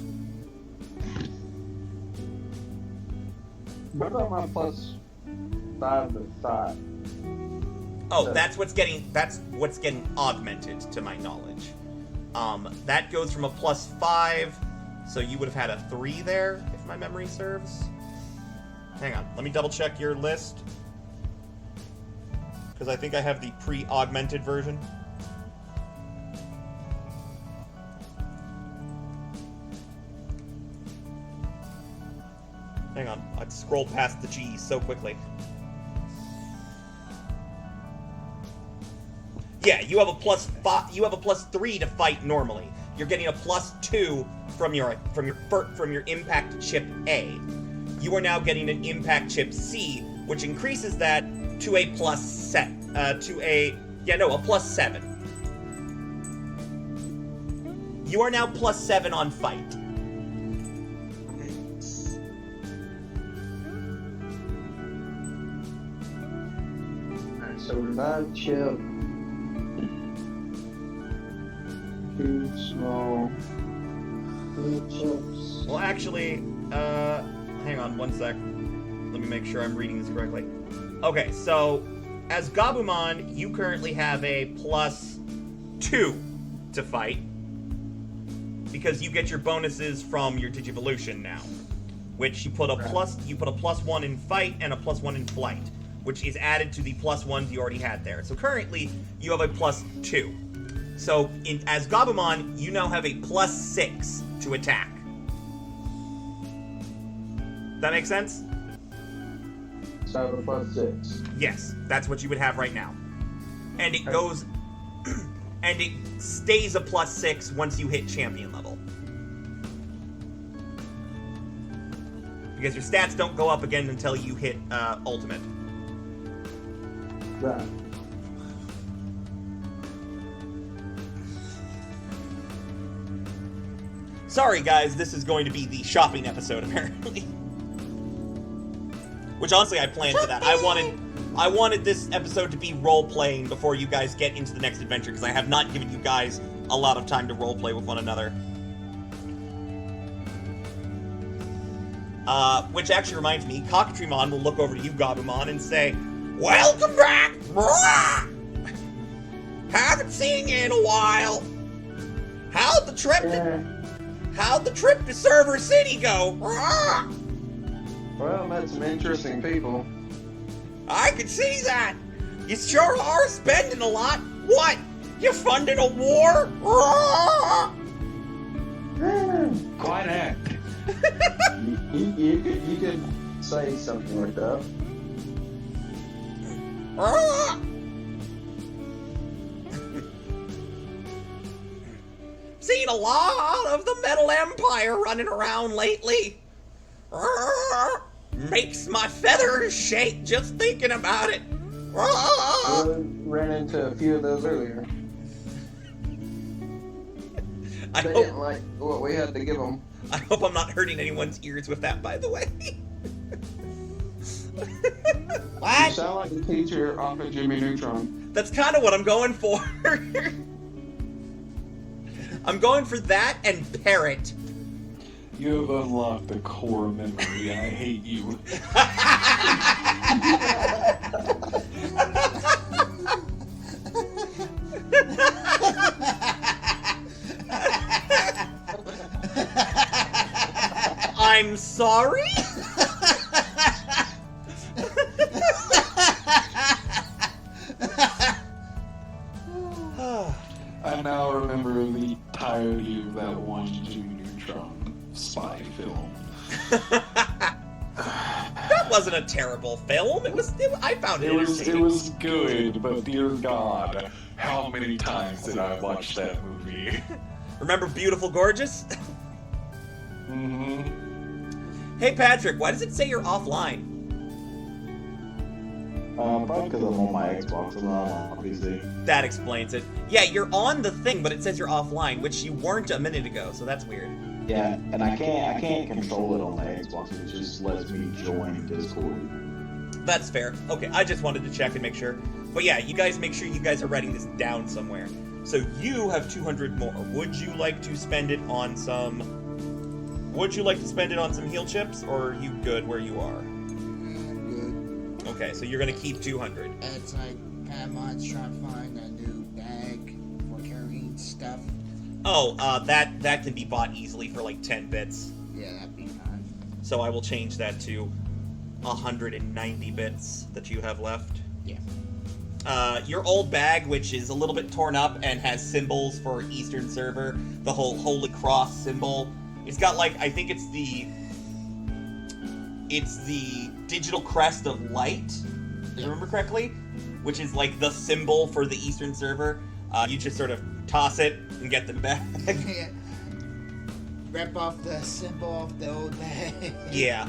What about my +5 to 5? Oh, So- that's what's getting augmented to my knowledge. That goes from a +5, so you would have had a 3 there, if my memory serves. Hang on, let me double check your list. Because I think I have the pre-augmented version. Hang on, I scrolled past the G's so quickly. Yeah, you have a +5. You have a +3 to fight normally. You're getting a +2 from your impact chip A. You are now getting an impact chip C, which increases that to a +7. A +7. You are now +7 on fight. Alright, so revive chip. 2 small kill chips. Well, actually, hang on one sec. Let me make sure I'm reading this correctly. Okay, so as Gabumon, you currently have a +2 to fight because you get your bonuses from your Digivolution now. which you put a +1 in fight and a +1 in flight, which is added to the +1s you already had there. So currently, you have a +2. So as Babamon, you now have a +6 to attack. That make sense? So the +6. Yes, that's what you would have right now. And it goes... and it stays a +6 once you hit champion level. Because your stats don't go up again until you hit ultimate. Right. Sorry guys, this is going to be the shopping episode apparently. Which honestly I planned for that. I wanted this episode to be role-playing before you guys get into the next adventure, because I have not given you guys a lot of time to role-play with one another. Which actually reminds me, Cockatreemon will look over to you, Gabumon, and say, "Welcome back! Haven't seen you in a while. How'd the trip to Server City go? Well, met some interesting people. I can see that. You sure are spending a lot. What? You funded a war? Quite act. You could say something like that. Seen a lot of the Metal Empire running around lately. Makes my feathers shake just thinking about it. Ran into a few of those earlier. I They didn't like what we had to give them. hope I'm not hurting anyone's ears with that, by the way. You What? sound like the teacher off of Jimmy Neutron. That's kind of what I'm going for. I'm going for that and Parrot. You have unlocked a core memory. I hate you. I'm sorry? I now remember the entirety of that one Jimmy Neutron spy film. That wasn't a terrible film. I found it It entertaining. was good, but dear God, how many times did I watch that movie? Remember Beautiful Gorgeous? Mm-hmm. Hey Patrick, why does it say you're offline? Probably because I'm on my Xbox and not on my PC. That explains it. Yeah, you're on the thing, but it says you're offline, which you weren't a minute ago, so that's weird. Yeah, and I can't control it on the Xbox. It just lets me join Discord. That's fair. Okay, I just wanted to check and make sure. But yeah, you guys make sure you guys are writing this down somewhere. So you have 200 more. Would you like to spend it on some... Would you like to spend it on some heal chips, or are you good where you are? Good. Okay, so you're gonna keep 200. It's like Padamon's trying to find a new bag for carrying stuff. Oh, that can be bought easily for like 10 bits. Yeah, that'd be fine. So I will change that to 190 bits that you have left. Yeah. Your old bag, which is a little bit torn up and has symbols for Eastern Server, the whole Holy Cross symbol. It's got like, I think it's the digital crest of light, if I remember correctly, which is like the symbol for the Eastern Server. You just sort of toss it and get the bag. Rip off the symbol off the old bag. Yeah.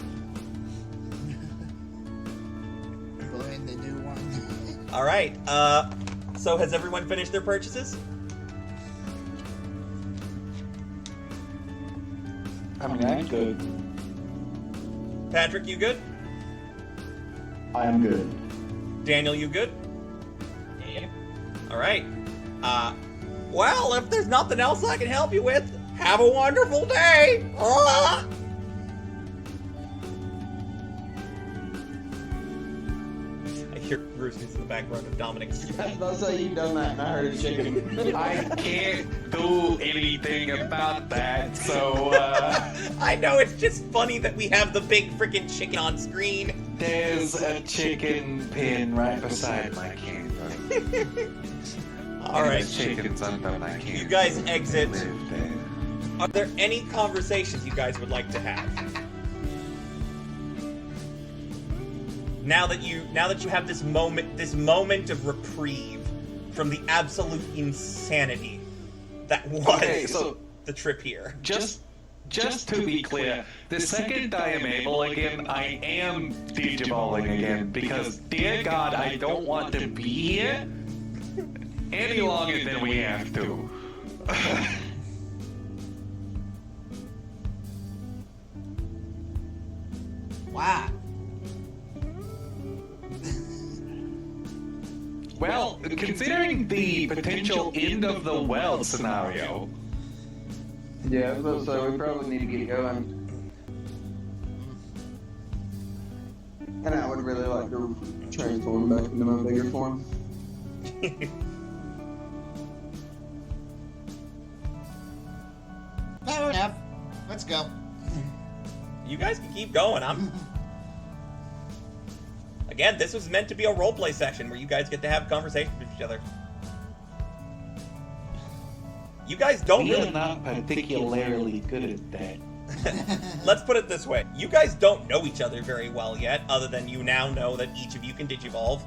Put in the new one. All right. So has everyone finished their purchases? I mean, I'm good. Patrick, you good? I am good. Daniel, you good? Yeah. All right. Well, if there's nothing else I can help you with, have a wonderful day. I hear roosters in the background of Dominic's. That's how you done that, and I heard a chicken. I can't do anything about that, so, I know, it's just funny that we have the big freaking chicken on screen. There's a chicken pin right beside my camera. Alright. Chicken's undone, I can't. You guys exit. live there. Are there any conversations you guys would like to have? Now that you have this moment of reprieve from the absolute insanity that was Okay, so the trip here. just to be clear, the second I am able again, I am Digivolving again, because, dear God, I don't want to be here any longer than we have to. Wow. Well, considering the potential end of the world scenario, Yeah, I was about to say, we probably need to get going. And I would really like to transform back into my bigger form. Fair enough. Let's go. You guys can keep going. Again, this was meant to be a roleplay session where you guys get to have conversations with each other. You guys don't we really... are not particularly good at that. Let's put it this way. You guys don't know each other very well yet, other than you now know that each of you can Digivolve.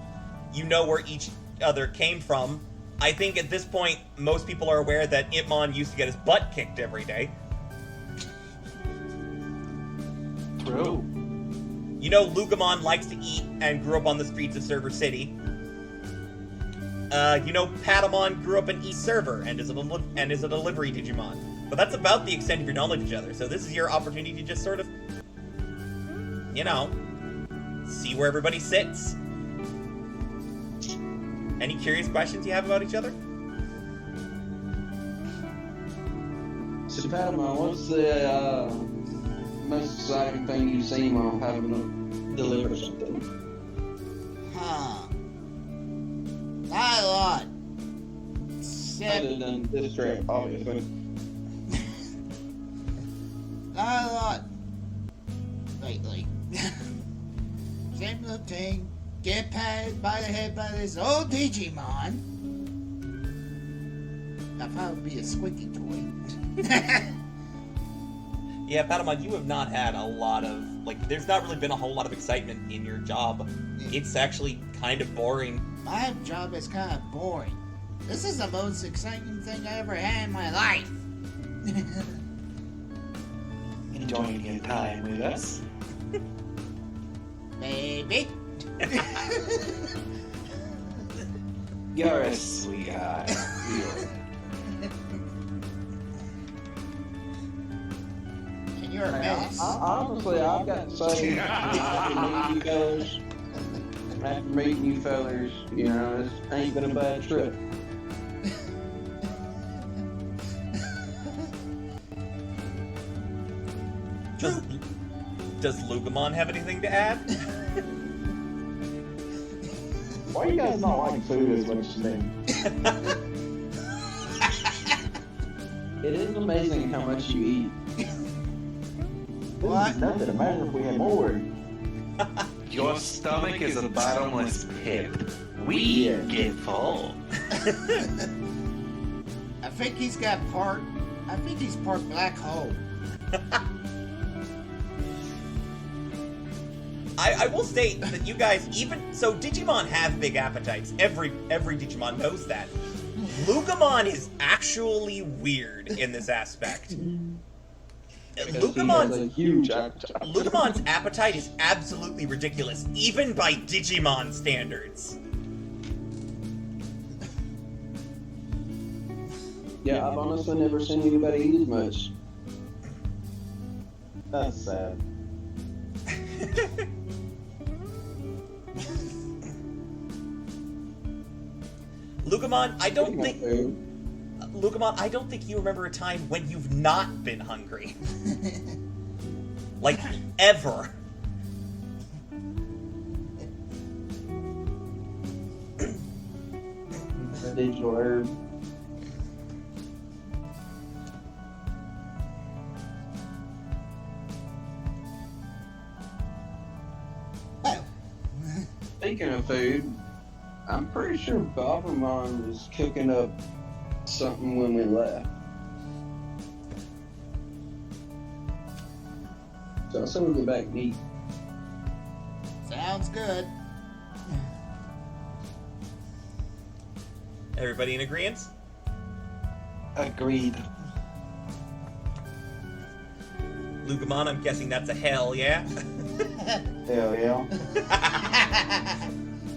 You know where each other came from. I think at this point, most people are aware that Itmon used to get his butt kicked every day. True. You know Lugamon likes to eat and grew up on the streets of Server City. You know Patamon grew up in East Server and is a delivery Digimon. But that's about the extent of your knowledge of each other, so this is your opportunity to just sort of, you know, see where everybody sits. Any curious questions you have about each other? So, Patamon, what's the most exciting thing you've seen while having to deliver something? Huh. Not a lot. Except, Other than this trip, obviously. not a lot. Lately. Same little thing. Get patted by the head by this old Digimon. That'd probably be a squeaky toy. Yeah, Patamon, you have not had a lot of, like, there's not really been a whole lot of excitement in your job. It's actually kind of boring. My job is kind of boring. This is the most exciting thing I ever had in my life. Enjoying your time with us. Baby. You're a sweetheart. And you're a mess. Honestly, I've got to say, after meeting you fellas, you know, this ain't been a bad trip. Does Lugamon have anything to add? Why you guys not like food as much as me? It is amazing how much you eat. This is nothing. Imagine if we had more. Your stomach is a bottomless pit. We get full. I think he's part black hole. I will state that you guys, so Digimon have big appetites. Every Digimon knows that. Lugamon is actually weird in this aspect. Lugamon's appetite is absolutely ridiculous, even by Digimon standards. Yeah, I've honestly never seen anybody eat as much. That's sad. Lugamon, I don't think you remember a time when you've not been hungry. Like, ever. A digital herb. speaking of food, I'm pretty sure Babamon was cooking up something when we left. So I say we go back and eat. Sounds good. Everybody in agreement? Agreed. Lugamon, I'm guessing that's a hell, yeah? Hell yeah.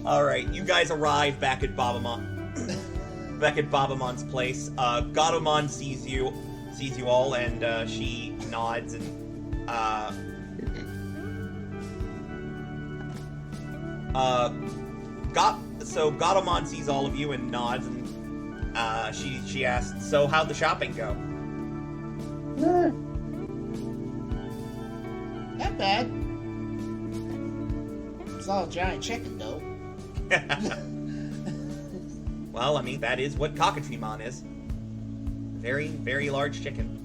Alright, you guys arrive back at Babamon. Back at Babamon's place. Gatomon sees you all, and she nods and so Gatomon sees all of you and nods, and she asks, "So how'd the shopping go?" Not bad. Saw a giant chicken, though. Well, I mean, that is what Cockatreemon is. Very, very large chicken.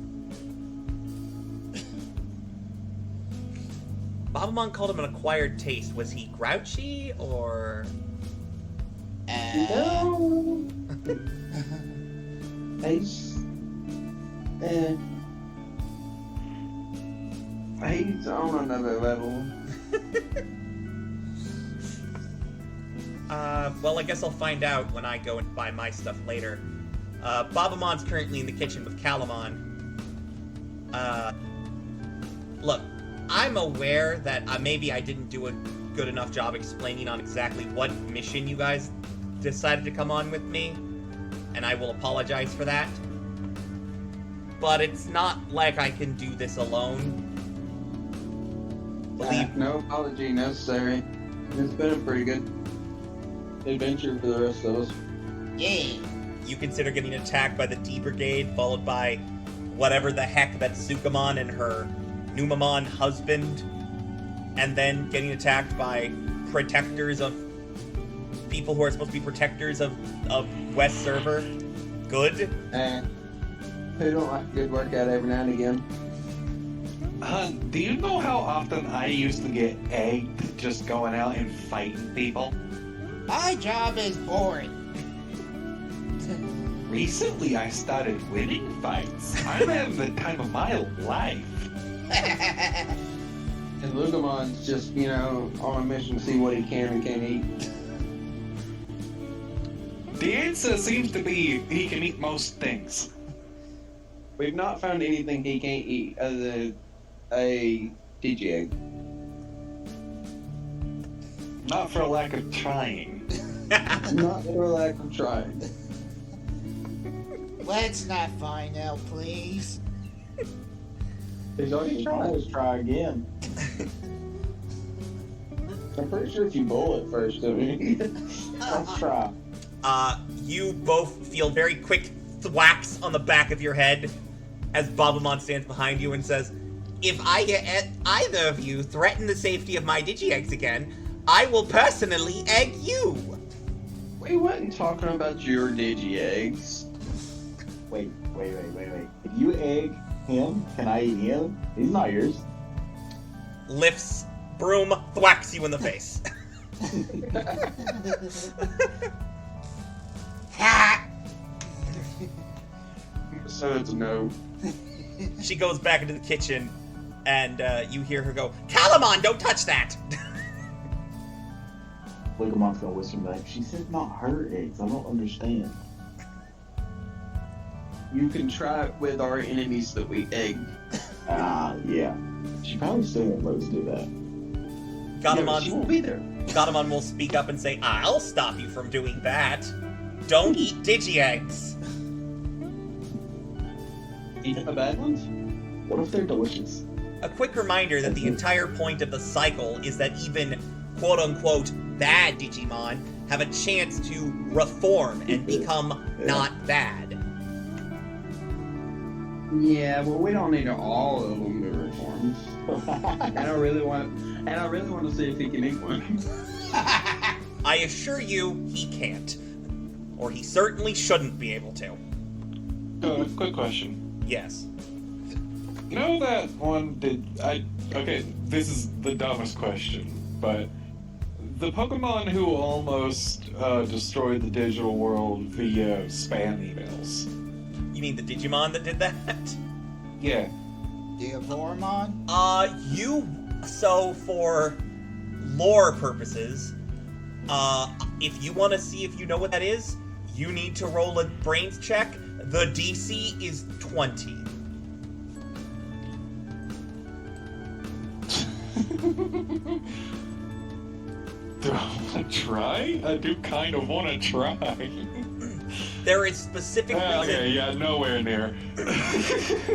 Babamon called him an acquired taste. Was he grouchy, or...? No. He's on another level. Well, I guess I'll find out when I go and buy my stuff later. Babamon's currently in the kitchen with Calamon. Look, I'm aware that maybe I didn't do a good enough job explaining on exactly what mission you guys decided to come on with me, and I will apologize for that. But it's not like I can do this alone. No apology necessary. It's been a pretty good adventure for the rest of us. Yeah. You consider getting attacked by the D Brigade, followed by whatever the heck that's Sukamon and her Numamon husband, and then getting attacked by protectors of people who are supposed to be protectors of West Server. Good? Who don't like a good workout every now and again? Do you know how often I used to get egged just going out and fighting people? My job is boring. Recently, I started winning fights. I'm having the time of my life. And Lugamon's just, on a mission to see what he can and can't eat. The answer seems to be he can eat most things. We've not found anything he can't eat other than a Digi egg. Not for lack of trying. Not for lack of trying. Let's not find out, please. He's already tried. Let's try again. I'm pretty sure if you bowl it first, Let's try. You both feel very quick thwacks on the back of your head as Babamon stands behind you and says, "If either of you threaten the safety of my Digi-Eggs again, I will personally egg you." We wasn't talking about your Digi eggs. Wait. If you egg him, can I eat him? He's not yours. Lifts broom, thwacks you in the face. So it's no. She goes back into the kitchen, and you hear her go, "Calamon, don't touch that!" Ligamon's gonna whisper back. She said not her eggs. I don't understand. You can try it with our enemies that we egg. Yeah. She probably still won't let us do that. She won't be there. Gatomon will speak up and say, "I'll stop you from doing that. Don't eat Digi-Eggs." Even the bad ones? What if they're delicious? A quick reminder that the entire point of the cycle is that even quote-unquote bad Digimon have a chance to reform and become not bad. Yeah, well, we don't need all of them to reform. And I really want to see if he can eat one. I assure you, he can't. Or he certainly shouldn't be able to. Quick question. Yes. You know that one okay, this is the dumbest question, but the Pokemon who almost destroyed the digital world via spam emails. You mean the Digimon that did that? Yeah. Babamon? So for lore purposes, if you want to see if you know what that is, you need to roll a brains check. The DC is 20. Do I want to try? I do kind of want to try. There is specific reasons. Okay, yeah, nowhere near.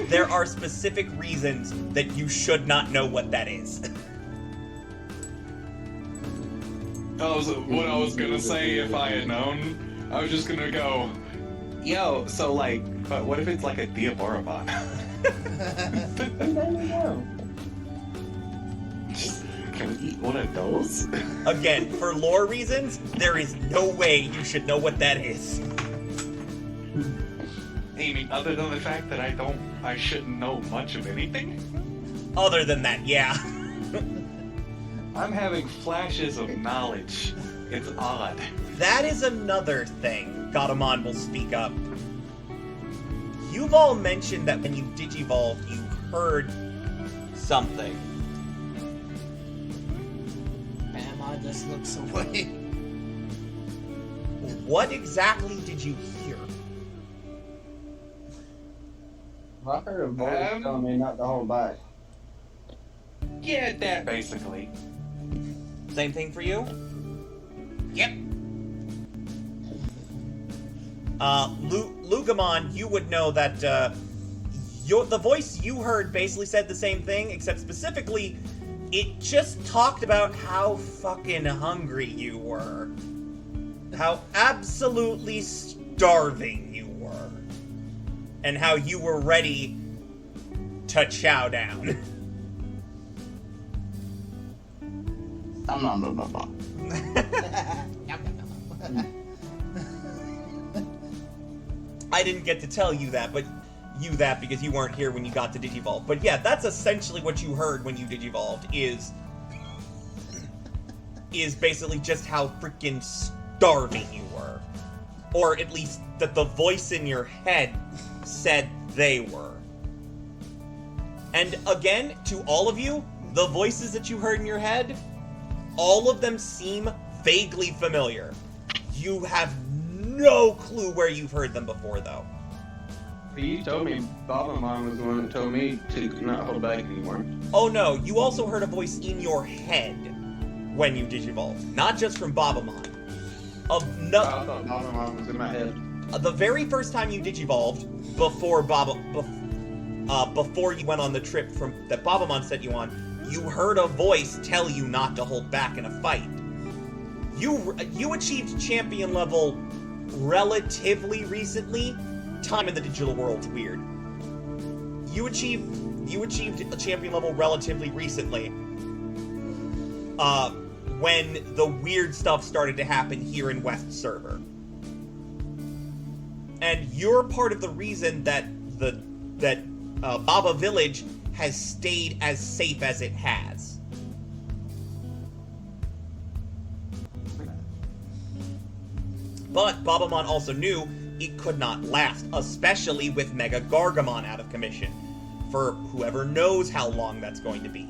There are specific reasons that you should not know what that is. What I was gonna say if I had known, I was just gonna go, yo, so like, but what if it's like a Diaboromon? Can we eat one of those? Again, for lore reasons, there is no way you should know what that is. Amy, other than the fact that I shouldn't know much of anything? Other than that, yeah. I'm having flashes of knowledge. It's odd. That is another thing Gatomon will speak up. You've all mentioned that when you digivolved, you heard something. Babamon just looks away. What exactly did you hear? I heard a voice telling me not to hold back. Yeah, that basically. Same thing for you? Yep. Lugamon, you would know that the voice you heard basically said the same thing, except specifically, it just talked about how fucking hungry you were. How absolutely starving you were. And how you were ready to chow down. I didn't get to tell you that, because you weren't here when you got to Digivolve. But yeah, that's essentially what you heard when you Digivolved, is basically just how freaking starving you were. Or at least that the voice in your head said they were. And again, to all of you, the voices that you heard in your head, all of them seem vaguely familiar. You have no clue where you've heard them before, though. You told me Babamon was the one that told me to not hold back anymore. Oh no, you also heard a voice in your head when you Digivolved, not just from Babamon. I thought Babamon was in my head. The very first time you Digivolved, before you went on the trip that Babamon sent you on, you heard a voice tell you not to hold back in a fight. You achieved champion level relatively recently. Time in the digital world's weird. You achieved a champion level relatively recently. When the weird stuff started to happen here in West Server. And you're part of the reason that Baba Village has stayed as safe as it has. But Babamon also knew it could not last, especially with Mega Gargamon out of commission, for whoever knows how long that's going to be.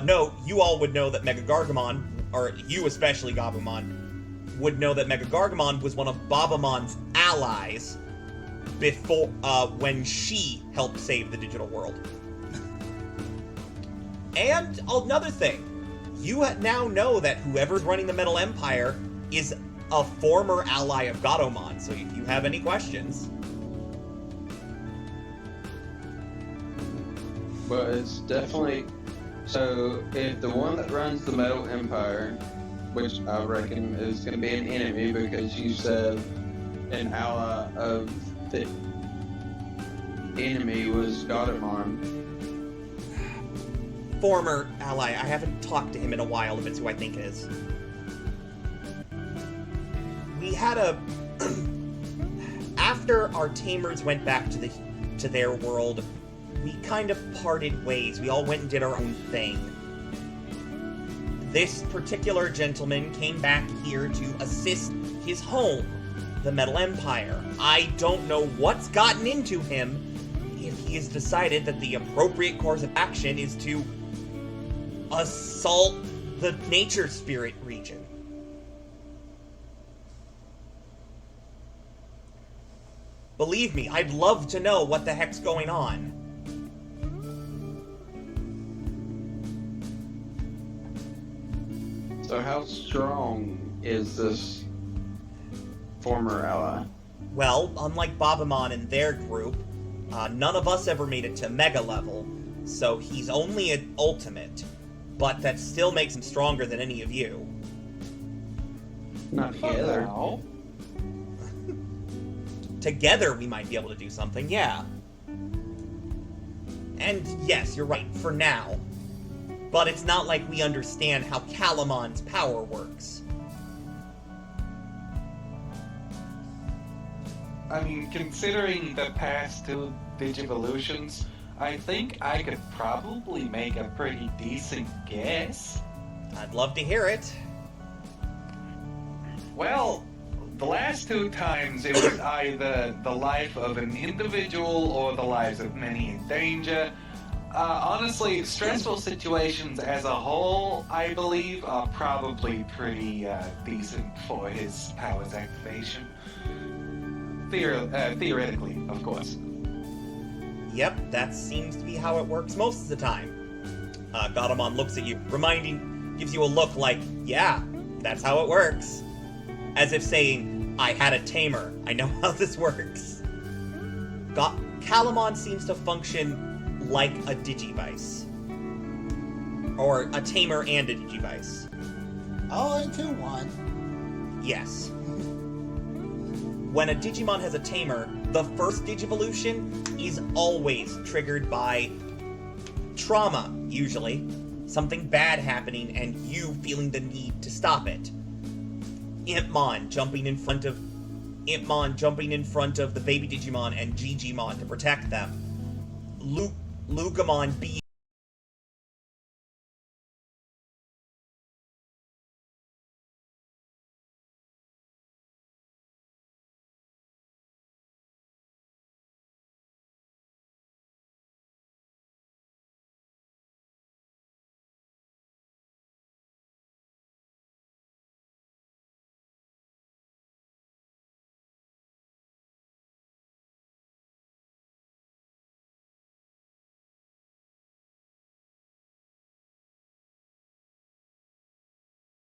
No, you all would know that Mega Gargamon, or you especially, Gabumon, would know that Mega Gargamon was one of Babamon's allies before, when she helped save the digital world. And another thing, you now know that whoever's running the Metal Empire is a former ally of Gatomon, so if you have any questions... But it's definitely... So, if the one that runs the Metal Empire, which I reckon is going to be an enemy because you said an ally of the enemy was Gatomon. Former ally. I haven't talked to him in a while, if it's who I think it is. We had after our tamers went back to their world, we kind of parted ways. We all went and did our own thing. This particular gentleman came back here to assist his home, the Metal Empire. I don't know what's gotten into him if he has decided that the appropriate course of action is to assault the Nature Spirit region. Believe me, I'd love to know what the heck's going on. So how strong is this former ally? Well, unlike Babamon and their group, none of us ever made it to Mega level, so he's only an ultimate, but that still makes him stronger than any of you. Not together. Oh, Together we might be able to do something, yeah. And yes, you're right, for now. But it's not like we understand how Calamon's power works. I mean, considering the past two Digivolutions, I think I could probably make a pretty decent guess. I'd love to hear it. Well, the last two times it was either the life of an individual or the lives of many in danger. Honestly, stressful situations as a whole, I believe, are probably pretty decent for his powers activation. Theoretically, of course. Yep, that seems to be how it works most of the time. Garamon looks at you, gives you a look like, yeah, that's how it works. As if saying, I had a tamer, I know how this works. Calamon seems to function like a Digivice. Or a tamer and a Digivice. All into one. Yes. When a Digimon has a tamer, the first Digivolution is always triggered by trauma, usually. Something bad happening and you feeling the need to stop it. Impmon jumping in front of the baby Digimon and Gigimon to protect them. Lugamon being